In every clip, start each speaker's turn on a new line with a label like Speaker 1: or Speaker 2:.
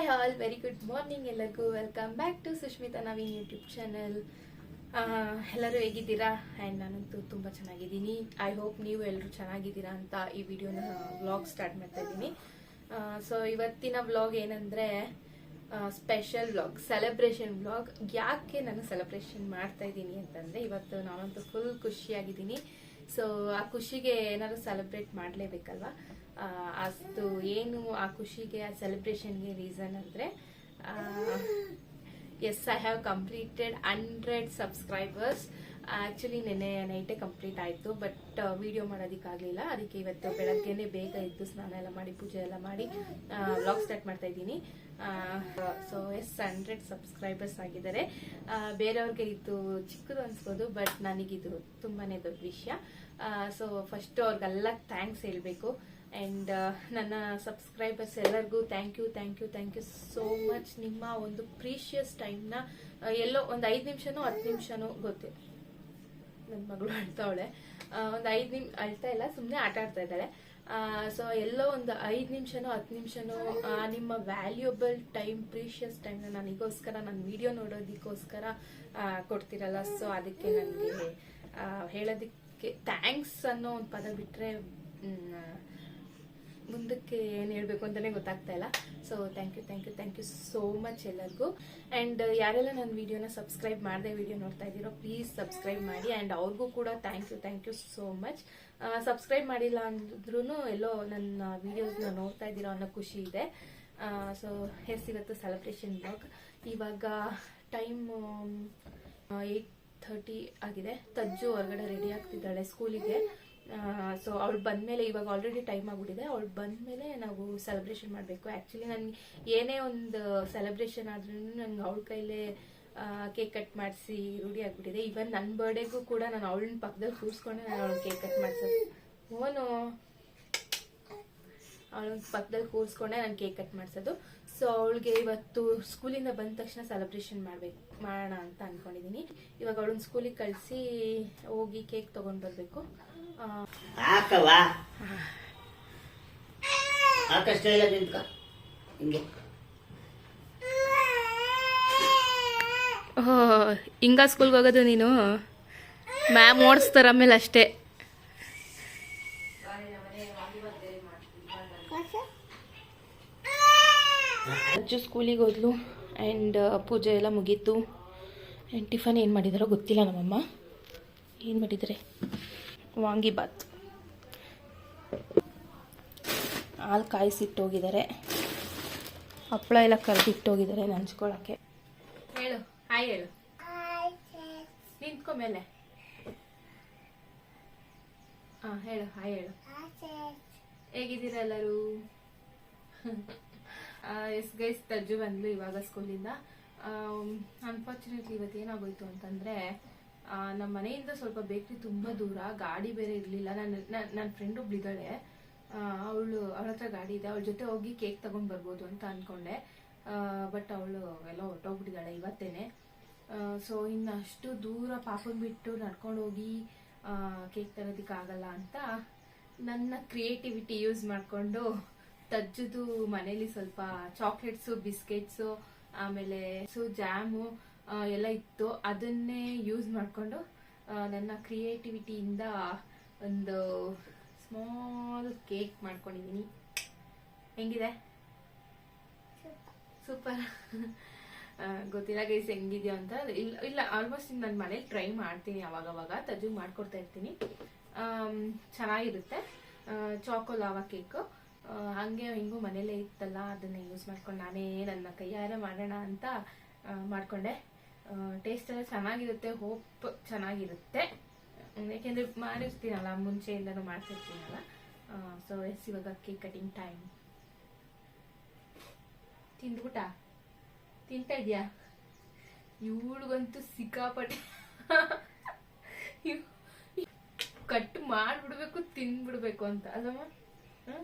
Speaker 1: Hi all, very good morning ಎಲ್ಲರಿಗೂ. Welcome back to Sushmita Naveen YouTube channel. ಎಲ್ಲರೂ ಹೇಗಿದ್ದೀರಾ? And ನಾನಂತೂ ತುಂಬ ಚೆನ್ನಾಗಿದ್ದೀನಿ. ಐ ಹೋಪ್ ನೀವು ಎಲ್ಲರೂ ಚೆನ್ನಾಗಿದ್ದೀರಾ ಅಂತ ಈ ವಿಡಿಯೋನ ವ್ಲಾಗ್ ಸ್ಟಾರ್ಟ್ ಮಾಡ್ತಾ ಇದ್ದೀನಿ. ಸೊ ಇವತ್ತಿನ ವ್ಲಾಗ್ ಏನಂದರೆ ಸ್ಪೆಷಲ್ ವ್ಲಾಗ್, ಸೆಲೆಬ್ರೇಷನ್ ವ್ಲಾಗ್. ಯಾಕೆ ನಾನು ಸೆಲೆಬ್ರೇಷನ್ ಮಾಡ್ತಾ ಇದ್ದೀನಿ ಅಂತಂದರೆ, ಇವತ್ತು ನಾನಂತೂ ಫುಲ್ ಖುಷಿಯಾಗಿದ್ದೀನಿ. ಸೊ ಆ ಖುಷಿಗೆ ಏನಾದ್ರು ಸೆಲೆಬ್ರೇಟ್ ಮಾಡಲೇಬೇಕಲ್ವಾ? ಅಷ್ಟು ಏನು ಆ ಖುಷಿಗೆ, ಆ ಸೆಲೆಬ್ರೇಷನ್ಗೆ ರೀಸನ್ ಅಂದರೆ, yes, I have completed 100 subscribers. Actually ನೆನ್ನೆ ನೈಟೇ ಕಂಪ್ಲೀಟ್ ಆಯಿತು, ಬಟ್ ವಿಡಿಯೋ ಮಾಡೋದಕ್ಕಾಗಲಿಲ್ಲ. ಅದಕ್ಕೆ ಇವತ್ತು ಬೆಳಗ್ಗೆನೆ ಬೇಗ ಇದ್ದು ಸ್ನಾನ ಎಲ್ಲ ಮಾಡಿ ಪೂಜೆ ಎಲ್ಲ ಮಾಡಿ ವ್ಲಾಗ್ ಸ್ಟಾರ್ಟ್ ಮಾಡ್ತಾ ಇದ್ದೀನಿ. ಸೊ ಎಸ್, 100 ಸಬ್ಸ್ಕ್ರೈಬರ್ಸ್ ಆಗಿದ್ದಾರೆ. ಬೇರೆಯವ್ರಿಗೆ ಇದು ಚಿಕ್ಕದು ಅನ್ಸ್ಬೋದು, ಬಟ್ ನನಗಿದು ತುಂಬಾ ದೊಡ್ಡ ವಿಷಯ. ಸೊ ಫಸ್ಟ್ ಅವ್ರಿಗೆಲ್ಲ ಥ್ಯಾಂಕ್ಸ್ ಹೇಳಬೇಕು. ಆ್ಯಂಡ್ ನನ್ನ ಸಬ್ಸ್ಕ್ರೈಬರ್ಸ್ ಎಲ್ಲರಿಗೂ ಥ್ಯಾಂಕ್ ಯು ಸೋ ಮಚ್. ನಿಮ್ಮ ಒಂದು ಪ್ರೀಶಿಯಸ್ ಟೈಮ್ನ ಎಲ್ಲೋ ಒಂದು 5 ನಿಮಿಷನೋ 10 ನಿಮಿಷನೋ ಗೊತ್ತಿಲ್ಲ, ನನ್ನ ಮಗಳು ಅಳ್ತಾವಳೆ. ಒಂದು 5 ನಿಮಿಷ ಅಳ್ತಾ ಇಲ್ಲ, ಸುಮ್ಮನೆ ಆಟ ಆಡ್ತಾ ಇದ್ದಾಳೆ. ಸೊ ಎಲ್ಲೋ ಒಂದು 5 ನಿಮಿಷನೋ 10 ನಿಮಿಷನೋ ನಿಮ್ಮ ವ್ಯಾಲ್ಯೂಯಬಲ್ ಟೈಮ್, ಪ್ರೀಶಿಯಸ್ ಟೈಮ್ನ ನನಗೋಸ್ಕರ, ನನ್ನ ವಿಡಿಯೋ ನೋಡೋದಕ್ಕೋಸ್ಕರ ಕೊಡ್ತಿರಲ್ಲ. ಸೊ ಅದಕ್ಕೆ ನನಗೆ ಹೇಳೋದಕ್ಕೆ ಥ್ಯಾಂಕ್ಸ್ ಅನ್ನೋ ಒಂದು ಪದ ಬಿಟ್ಟರೆ ಮುಂದಕ್ಕೆ ಏನು ಹೇಳಬೇಕು ಅಂತಲೇ ಗೊತ್ತಾಗ್ತಾ ಇಲ್ಲ. So thank you so much ಎಲ್ಲರಿಗೂ. ಆ್ಯಂಡ್ ಯಾರೆಲ್ಲ ನನ್ನ ವಿಡಿಯೋನ ಸಬ್ಸ್ಕ್ರೈಬ್ ಮಾಡದೆ ವಿಡಿಯೋ ನೋಡ್ತಾ ಇದ್ದೀರೋ, ಪ್ಲೀಸ್ ಸಬ್ಸ್ಕ್ರೈಬ್ ಮಾಡಿ. ಆ್ಯಂಡ್ ಅವ್ರಿಗೂ ಕೂಡ thank you so much. Subscribe ಮಾಡಿಲ್ಲ ಅಂದ್ರೂ ಎಲ್ಲೋ ನನ್ನ ವಿಡಿಯೋಸ್ನ ನೋಡ್ತಾ ಇದ್ದೀರೋ ಅನ್ನೋ ಖುಷಿ ಇದೆ. ಸೊ ಎಸ್, ಇವತ್ತು ಸೆಲೆಬ್ರೇಷನ್ ಬ್ಲಾಗ್. ಇವಾಗ ಟೈಮ್ 8:30 ಆಗಿದೆ. ತಜ್ಜು ಹೊರಗಡೆ ರೆಡಿ ಆಗ್ತಿದ್ದಾಳೆ ಸ್ಕೂಲಿಗೆ. ಸೊ ಅವಳು ಬಂದಮೇಲೆ, ಇವಾಗ ಆಲ್ರೆಡಿ ಟೈಮ್ ಆಗಿಬಿಟ್ಟಿದೆ, ಅವಳು ಬಂದಮೇಲೆ ನಾವು ಸೆಲೆಬ್ರೇಷನ್ ಮಾಡಬೇಕು. ಆ್ಯಕ್ಚುಲಿ ನನಗೆ ಏನೇ ಒಂದು ಸೆಲೆಬ್ರೇಷನ್ ಆದ್ರೂ ನನಗೆ ಅವಳ ಕೈಲೇ ಕೇಕ್ ಕಟ್ ಮಾಡಿಸಿ ರೂಢಿ ಆಗಿಬಿಟ್ಟಿದೆ. ಇವನ್ ನನ್ನ ಬರ್ಡೇಗೂ ಕೂಡ ನಾನು ಅವಳನ್ನ ಪಕ್ಕದಲ್ಲಿ ಕೂರಿಸ್ಕೊಂಡೆ ನಾನು ಅವಳು ಕೇಕ್ ಕಟ್ ಮಾಡಿಸೋದು. ಅವಳ ಪಕ್ಕದಲ್ಲಿ ಕೂರಿಸ್ಕೊಂಡೆ ನಾನು ಕೇಕ್ ಕಟ್ ಮಾಡಿಸೋದು. ಸೊ ಅವಳಿಗೆ ಇವತ್ತು ಸ್ಕೂಲಿಂದ ಬಂದ ತಕ್ಷಣ ಸೆಲೆಬ್ರೇಷನ್ ಮಾಡೋಣ ಅಂತ ಅಂದ್ಕೊಂಡಿದ್ದೀನಿ. ಇವಾಗ ಅವಳನ್ನ ಸ್ಕೂಲಿಗೆ ಕಳಿಸಿ ಹೋಗಿ ಕೇಕ್ ತೊಗೊಂಡು ಬರಬೇಕು. ಹಿಂಗ ಸ್ಕೂಲ್ಗೆ ಹೋಗೋದು ನೀನು? ಮ್ಯಾಮ್ ಓಡಿಸ್ತಾರ ಆಮೇಲೆ ಅಷ್ಟೇ. ಅಜ್ಜು ಸ್ಕೂಲಿಗೆ ಹೋದ್ಲು. ಆ್ಯಂಡ್ ಪೂಜೆ ಎಲ್ಲ ಮುಗೀತು. ಆ್ಯಂಡ್ ಟಿಫನ್ ಏನು ಮಾಡಿದಾರೋ ಗೊತ್ತಿಲ್ಲ. ನಮ್ಮಮ್ಮ ಏನು ಮಾಡಿದ್ದಾರೆ? ವಾಂಗಿಬಾತ್, ಹಾಲು ಕಾಯಿಸಿಟ್ಟೋಗಿದ್ದಾರೆ, ಹಪ್ಪಳ ಎಲ್ಲ ಕರೆದಿಟ್ಟೋಗಿದ್ದಾರೆ ನಂಚ್ಕೊಳ್ಳೋಕ್ಕೆ. ಹೇಳು ಹಾಯ್, ಹೇಳು, ನಿಂತ್ಕೊ ಮೇಲೆ. ಹೇಳು ಹಾಯ್, ಹೇಳು. ಹೇಗಿದ್ದೀರಾ ಎಲ್ಲರೂ? ಎಸ್ ಗೈಸ್, ತಜ್ಜು ಬಂದ್ಲು ಇವಾಗ ಸ್ಕೂಲಿಂದ. ಅನ್ಫಾರ್ಚುನೇಟ್ಲಿ ಇವತ್ತು ಏನಾಗೋಯ್ತು ಅಂತಂದರೆ, ನಮ್ಮ ಮನೆಯಿಂದ ಸ್ವಲ್ಪ ಬೇಕ್ರಿ ತುಂಬ ದೂರ, ಗಾಡಿ ಬೇರೆ ಇರಲಿಲ್ಲ. ನನ್ನ ಫ್ರೆಂಡ್ ಒಬ್ಳಿದ್ದಾಳೆ, ಅವಳ ಹತ್ರ ಗಾಡಿ ಇದೆ, ಅವಳ ಜೊತೆ ಹೋಗಿ ಕೇಕ್ ತಗೊಂಡು ಬರ್ಬೋದು ಅಂತ ಅಂದ್ಕೊಂಡೆ. ಬಟ್ ಅವಳು ಎಲ್ಲ ಹೊರಟೋಗ್ಬಿಟ್ಟಿದ್ದಾಳೆ ಇವತ್ತೇನೆ. ಸೊ ಇನ್ನು ಅಷ್ಟು ದೂರ ಪಾಪನ್ ಬಿಟ್ಟು ನಡ್ಕೊಂಡು ಹೋಗಿ ಕೇಕ್ ತರೋದಕ್ಕಾಗಲ್ಲ ಅಂತ ನನ್ನ ಕ್ರಿಯೇಟಿವಿಟಿ ಯೂಸ್ ಮಾಡಿಕೊಂಡು ತಜ್ಜುದು ಮನೇಲಿ ಸ್ವಲ್ಪ ಚಾಕ್ಲೇಟ್ಸು, ಬಿಸ್ಕೆಟ್ಸು, ಆಮೇಲೆ ಜಾಮು ಎಲ್ಲ ಇತ್ತು. ಅದನ್ನೇ ಯೂಸ್ ಮಾಡಿಕೊಂಡು ನನ್ನ ಕ್ರಿಯೇಟಿವಿಟಿಯಿಂದ ಒಂದು ಸ್ಮಾಲ್ ಕೇಕ್ ಮಾಡ್ಕೊಂಡಿದ್ದೀನಿ. ಹೆಂಗಿದೆ? ಸೂಪರ್. ಗೊತ್ತಿಲ್ಲ ಗೈಸ್ ಹೆಂಗಿದೆಯೋ ಅಂತ. ಇಲ್ಲ ಆಲ್ಮೋಸ್ಟ್ ನನ್ನ ಮನೇಲಿ ಟ್ರೈ ಮಾಡ್ತೀನಿ, ಅವಾಗವಾಗ ತಜ್ಜು ಮಾಡ್ಕೊಡ್ತಾ ಇರ್ತೀನಿ. ಚೆನ್ನಾಗಿರುತ್ತೆ. ಚಾಕೋ ಲಾವಾ ಕೇಕು ಹಂಗೆ ಹಿಂಗೂ ಮನೇಲೇ ಇತ್ತಲ್ಲ, ಅದನ್ನೇ ಯೂಸ್ ಮಾಡ್ಕೊಂಡು ನಾನೇ ನನ್ನ ಕೈಯಾರೆ ಮಾಡೋಣ ಅಂತ ಮಾಡಿಕೊಂಡೆ. ಟೇಸ್ಟ್ ಎಲ್ಲ ಚೆನ್ನಾಗಿರುತ್ತೆ, ಹೋಪ್ ಚೆನ್ನಾಗಿರುತ್ತೆ, ಯಾಕೆಂದರೆ ಮಾಡಿರ್ತೀನಲ್ಲ, ಮುಂಚೆಯಿಂದನೂ ಮಾಡ್ತಿರ್ತೀನಲ್ಲ. ಸೊ ಎಸ್, ಇವಾಗ ಕೇಕ್ ಕಟಿಂಗ್ ಟೈಮ್. ತಿಂದ್ಬಿಟ್ಟ? ತಿಂತಾ ಇದೆಯಾ? ಇವಳಿಗಂತೂ ಸಿಕ್ಕಾಪಟ್ಟೆ ಕಟ್ ಮಾಡಿಬಿಡ್ಬೇಕು, ತಿಂದ್ಬಿಡ್ಬೇಕು ಅಂತ ಅಲ್ಲಮ್ಮ.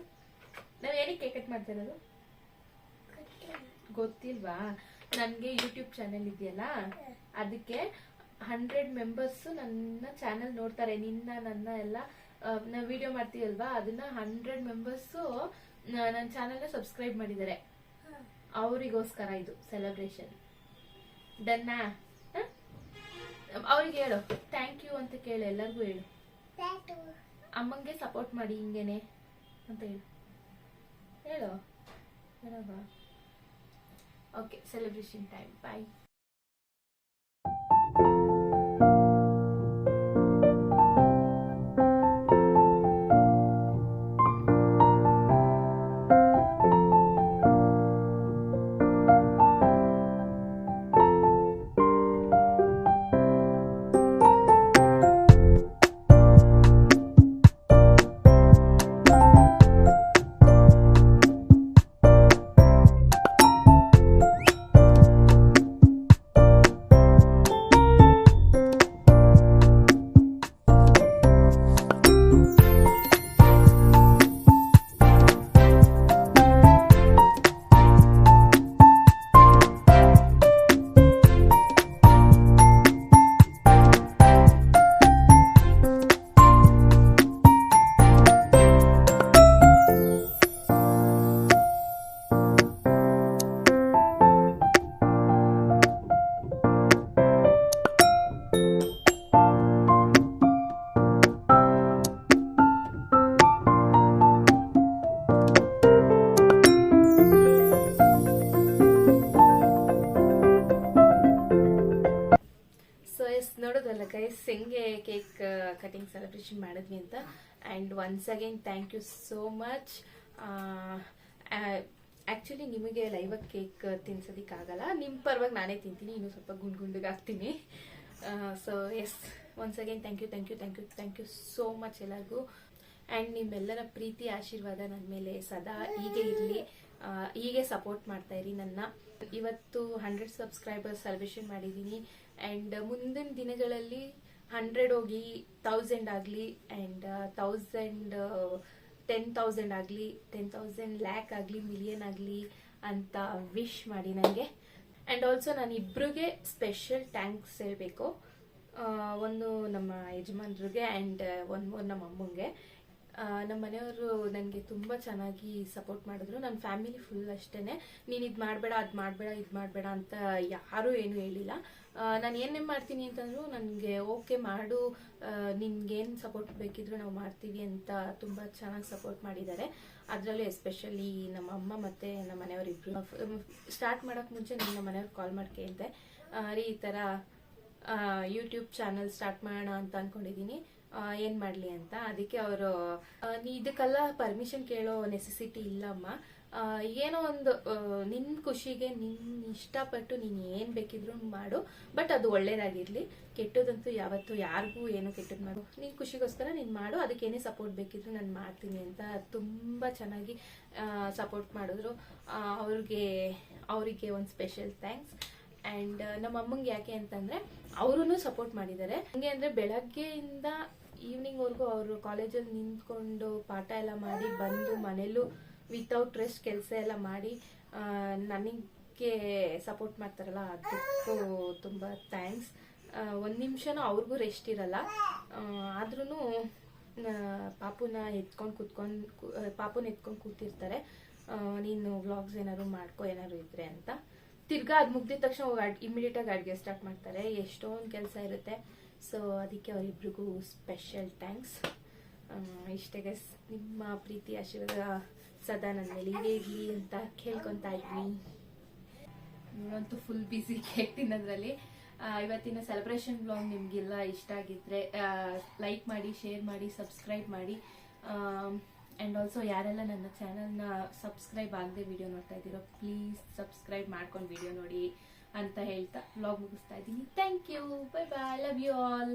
Speaker 1: ನಾವು ಏನಕ್ಕೆ ಕೇಕ್ ಕಟ್ ಮಾಡ್ತಾ ಇರೋದು ಗೊತ್ತಿಲ್ವಾ? ನನಗೆ ಯೂಟ್ಯೂಬ್ ಚಾನೆಲ್ ಇದೆಯಲ್ಲ, ಅದಕ್ಕೆ 100 ಮೆಂಬರ್ಸ್ ನನ್ನ ಚಾನೆಲ್ ನೋಡ್ತಾರೆ. ನನ್ನ ಎಲ್ಲ ನಾವು ವಿಡಿಯೋ ಮಾಡ್ತೀವಲ್ವಾ, ಅದನ್ನ 100 ಮೆಂಬರ್ಸು ನನ್ನ ಚಾನೆಲ್ನ ಸಬ್ಸ್ಕ್ರೈಬ್ ಮಾಡಿದ್ದಾರೆ. ಅವರಿಗೋಸ್ಕರ ಇದು ಸೆಲೆಬ್ರೇಷನ್. ಡನ್ನಾ? ಅವ್ರಿಗೆ ಹೇಳು ಥ್ಯಾಂಕ್ ಯು ಅಂತ ಕೇಳು, ಎಲ್ಲರಿಗೂ ಹೇಳು ಅಮ್ಮಂಗೆ ಸಪೋರ್ಟ್ ಮಾಡಿ ಹಿಂಗೇನೆ ಅಂತ ಹೇಳು ಹೇಳೋದು. Okay, celebration time. ಬಾಯ್. ನೋಡೋದಲ್ಲ ಗೈಸ್, ಹೆಂಗೆ ಕೇಕ್ ಕಟಿಂಗ್ ಸೆಲೆಬ್ರೇಷನ್ ಮಾಡಿದ್ವಿ ಅಂತ. And once again thank you so much. Actually ನಿಮಗೆ ಲೈವಾಗಿ ಕೇಕ್ ತಿನ್ಸೋದಕ್ಕಾಗಲ್ಲ, ನಿಮ್ಮ ಪರವಾಗಿ ನಾನೇ ತಿಂತೀನಿ, ಇನ್ನೂ ಸ್ವಲ್ಪ ಗುಂಡಿಗೆ ಹಾಕ್ತೀನಿ. So yes, once again thank you so much ಎಲ್ಲರಿಗೂ. ಆ್ಯಂಡ್ ನಿಮ್ಮೆಲ್ಲರ ಪ್ರೀತಿ ಆಶೀರ್ವಾದ ನನ್ನ ಮೇಲೆ ಸದಾ ಹೀಗೆ ಇರಲಿ, ಹೀಗೆ ಸಪೋರ್ಟ್ ಮಾಡ್ತಾ ಇರಿ ನನ್ನ. ಇವತ್ತು 100 ಸಬ್ಸ್ಕ್ರೈಬರ್ಸ್ ಸೆಲೆಬ್ರೇಷನ್ ಮಾಡಿದ್ದೀನಿ. ಆ್ಯಂಡ್ ಮುಂದಿನ ದಿನಗಳಲ್ಲಿ 100 ಹೋಗಿ 1000 ಆಗಲಿ, ಆ್ಯಂಡ್ 10,000 ಆಗಲಿ, 10,000 ಲ್ಯಾಕ್ ಆಗಲಿ, ಮಿಲಿಯನ್ ಆಗಲಿ ಅಂತ ವಿಶ್ ಮಾಡಿ ನನಗೆ. ಆ್ಯಂಡ್ ಆಲ್ಸೋ ನಾನು ಇಬ್ಬರಿಗೆ ಸ್ಪೆಷಲ್ ಥ್ಯಾಂಕ್ಸ್ ಹೇಳಬೇಕು. ಒಂದು ನಮ್ಮ ಯಜಮಾನ್ರಿಗೆ ಆ್ಯಂಡ್ ಒಂದು ನಮ್ಮ ಅಮ್ಮಂಗೆ. ನಮ್ಮ ಮನೆಯವರು ನನಗೆ ತುಂಬ ಚೆನ್ನಾಗಿ ಸಪೋರ್ಟ್ ಮಾಡಿದ್ರು. ನನ್ನ ಫ್ಯಾಮಿಲಿ ಫುಲ್ ಅಷ್ಟೇ. ನೀನು ಇದು ಮಾಡಬೇಡ, ಅದು ಮಾಡಬೇಡ, ಇದು ಮಾಡಬೇಡ ಅಂತ ಯಾರೂ ಏನೂ ಹೇಳಿಲ್ಲ. ನಾನು ಏನೇ ಮಾಡ್ತೀನಿ ಅಂತಂದ್ರು ನನಗೆ ಓಕೆ ಮಾಡು, ನಿನ್ಗೇನು ಸಪೋರ್ಟ್ ಬೇಕಿದ್ರು ನಾವು ಮಾಡ್ತೀವಿ ಅಂತ ತುಂಬ ಚೆನ್ನಾಗಿ ಸಪೋರ್ಟ್ ಮಾಡಿದ್ದಾರೆ. ಅದರಲ್ಲೂ ಎಸ್ಪೆಷಲಿ ನಮ್ಮ ಅಮ್ಮ ಮತ್ತು ನಮ್ಮ ಮನೆಯವರಿಬ್ಬರು. ಸ್ಟಾರ್ಟ್ ಮಾಡೋಕ್ಕೆ ಮುಂಚೆ ನಮ್ಮ ಮನೆಯವ್ರಿಗೆ ಕಾಲ್ ಮಾಡಿ ಕೇಳಿದೆ, ರೀ ಈ ಥರ ಯೂಟ್ಯೂಬ್ ಚಾನಲ್ ಸ್ಟಾರ್ಟ್ ಮಾಡೋಣ ಅಂತ ಅಂದ್ಕೊಂಡಿದ್ದೀನಿ, ಏನು ಮಾಡಲಿ ಅಂತ. ಅದಕ್ಕೆ ಅವರು, ನೀ ಇದಕ್ಕೆಲ್ಲ ಪರ್ಮಿಷನ್ ಕೇಳೋ ನೆಸೆಸಿಟಿ ಇಲ್ಲಮ್ಮ, ಏನೋ ಒಂದು ನಿನ್ನ ಖುಷಿಗೆ ನಿನ್ನ ಇಷ್ಟಪಟ್ಟು ನೀನು ಏನು ಬೇಕಿದ್ರು ಮಾಡು, ಬಟ್ ಅದು ಒಳ್ಳೇದಾಗಿರಲಿ, ಕೆಟ್ಟದಂತೂ ಯಾವತ್ತೂ ಯಾರಿಗೂ ಏನೋ ಕೆಟ್ಟದ್ದು ಮಾಡು, ನಿನ್ನ ಖುಷಿಗೋಸ್ಕರ ನೀನು ಮಾಡು, ಅದಕ್ಕೆ ಏನೇ ಸಪೋರ್ಟ್ ಬೇಕಿದ್ರು ನಾನು ಮಾಡ್ತೀನಿ ಅಂತ ತುಂಬ ಚೆನ್ನಾಗಿ ಸಪೋರ್ಟ್ ಮಾಡಿದ್ರು. ಅವರಿಗೆ ಒಂದು ಸ್ಪೆಷಲ್ ಥ್ಯಾಂಕ್ಸ್. ಆ್ಯಂಡ್ ನಮ್ಮ ಅಮ್ಮಂಗೆ ಯಾಕೆ ಅಂತಂದರೆ ಅವರೂ ಸಪೋರ್ಟ್ ಮಾಡಿದ್ದಾರೆ. ಹಂಗೆ ಅಂದರೆ ಬೆಳಗ್ಗೆಯಿಂದ ಈವ್ನಿಂಗ್ವರೆಗೂ ಅವರು ಕಾಲೇಜಲ್ಲಿ ನಿಂತ್ಕೊಂಡು ಪಾಠ ಎಲ್ಲ ಮಾಡಿ ಬಂದು ಮನೇಲೂ ವಿತೌಟ್ ರೆಸ್ಟ್ ಕೆಲಸ ಎಲ್ಲ ಮಾಡಿ ನನಗೆ ಸಪೋರ್ಟ್ ಮಾಡ್ತಾರಲ್ಲ, ಅದಕ್ಕೂ ತುಂಬ ಥ್ಯಾಂಕ್ಸ್. ಒಂದು ನಿಮಿಷನೂ ಅವ್ರಿಗೂ ರೆಸ್ಟ್ ಇರಲ್ಲ. ಆದ್ರೂ ಪಾಪುನ ಎತ್ಕೊಂಡು ಕೂತಿರ್ತಾರೆ, ನೀನು ವ್ಲಾಗ್ಸ್ ಏನಾದ್ರು ಮಾಡ್ಕೊ ಏನಾದ್ರು ಇದ್ರೆ ಅಂತ. ತಿರ್ಗಾ ಅದು ಮುಗ್ದಿದ ತಕ್ಷಣ ಇಮಿಡಿಯೇಟಾಗಿ ಅಡುಗೆ ಸ್ಟಾರ್ಟ್ ಮಾಡ್ತಾರೆ, ಎಷ್ಟೊಂದು ಕೆಲಸ ಇರುತ್ತೆ. ಸೊ ಅದಕ್ಕೆ ಅವರಿಬ್ರಿಗೂ ಸ್ಪೆಷಲ್ ಥ್ಯಾಂಕ್ಸ್. ಇಷ್ಟೇ ಗೈಸ್, ನಿಮ್ಮ ಪ್ರೀತಿ ಆಶೀರ್ವಾದ ಸದಾ ನನ್ನ ಮೇಲೆ ಹೀಗೆ ಇರಲಿ ಅಂತ ಕೇಳ್ಕೊತಾ ಇದ್ವಿ. ನೀವಂತೂ ಫುಲ್ ಬ್ಯುಸಿ ಕೇಕ್ ತಿನ್ನೋದ್ರಲ್ಲಿ. ಇವತ್ತಿನ ಸೆಲೆಬ್ರೇಷನ್ ಬ್ಲಾಗ್ ನಿಮಗೆಲ್ಲ ಇಷ್ಟ ಆಗಿದ್ರೆ ಲೈಕ್ ಮಾಡಿ, ಶೇರ್ ಮಾಡಿ, ಸಬ್ಸ್ಕ್ರೈಬ್ ಮಾಡಿ. ಆ್ಯಂಡ್ ಆಲ್ಸೋ ಯಾರೆಲ್ಲ ನನ್ನ ಚಾನಲ್ನ ಸಬ್ಸ್ಕ್ರೈಬ್ ಆಗದೆ ವಿಡಿಯೋ ನೋಡ್ತಾ ಇದ್ದೀರೋ ಪ್ಲೀಸ್ ಸಬ್ಸ್ಕ್ರೈಬ್ ಮಾಡ್ಕೊಂಡು ವಿಡಿಯೋ ನೋಡಿ ಅಂತ ಹೇಳ್ತಾ ವ್ಲಾಗ್ ಮುಗಿಸ್ತಾ ಇದ್ದೀನಿ. Thank you, bye bye, love you all.